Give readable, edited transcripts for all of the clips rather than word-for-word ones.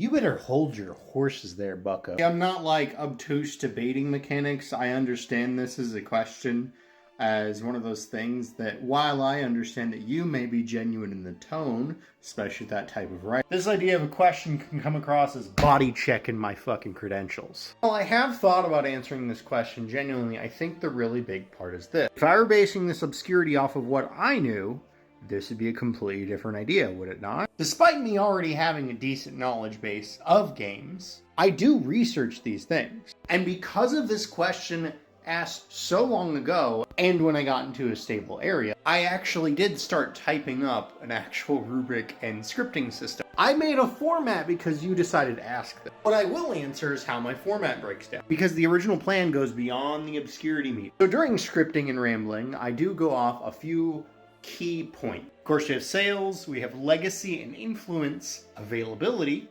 You better hold your horses there, bucko. I'm not like obtuse to baiting mechanics. I understand this is a question as one of those things that while I understand that you may be genuine in the tone, especially that type of writing, this idea of a question can come across as body checking my fucking credentials. While I have thought about answering this question genuinely, I think the really big part is this. If I were basing this obscurity off of what I knew, this would be a completely different idea, would it not? Despite me already having a decent knowledge base of games, I do research these things. And because of this question asked so long ago, and when I got into a stable area, I actually did start typing up an actual rubric and scripting system. I made a format because you decided to ask this. What I will answer is how my format breaks down, because the original plan goes beyond the obscurity meat. So during scripting and rambling, I do go off a few key points. Of course, we have sales, we have legacy and influence, availability,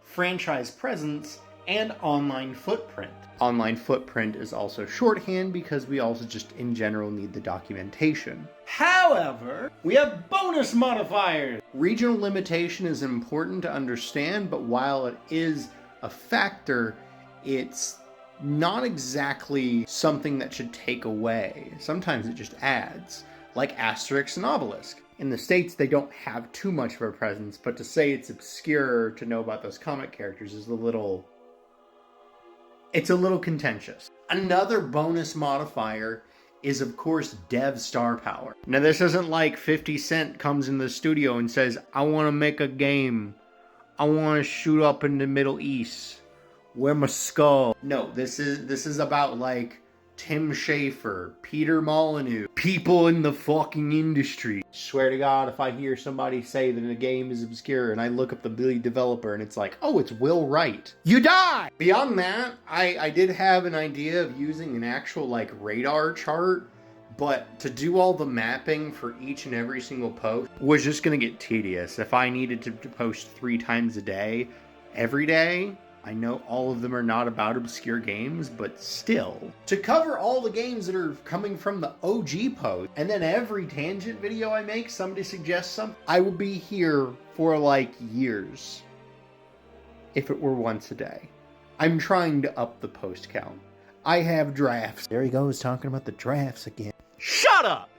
franchise presence, and online footprint. Online footprint is also shorthand because we also just in general need the documentation. However, we have bonus modifiers. Regional limitation is important to understand, but while it is a factor, it's not exactly something that should take away. Sometimes it just adds, like Asterix and Obelisk. In the States, they don't have too much of a presence, but to say it's obscure to know about those comic characters is it's a little contentious. Another bonus modifier is, of course, dev star power. Now, this isn't like 50 Cent comes in the studio and says, I want to make a game. I want to shoot up in the Middle East. Wear my skull. No, this is about, like, Tim Schafer, Peter Molyneux, people in the fucking industry. Swear to God, if I hear somebody say that a game is obscure and I look up the lead developer and it's like, oh, it's Will Wright, you die! Beyond that, I did have an idea of using an actual, like, radar chart, but to do all the mapping for each and every single post was just gonna get tedious. If I needed to post 3 times a day, every day, I know all of them are not about obscure games, but still. To cover all the games that are coming from the OG post, and then every tangent video I make, somebody suggests something, I will be here for like years. If it were once a day. I'm trying to up the post count. I have drafts. There he goes talking about the drafts again. Shut up!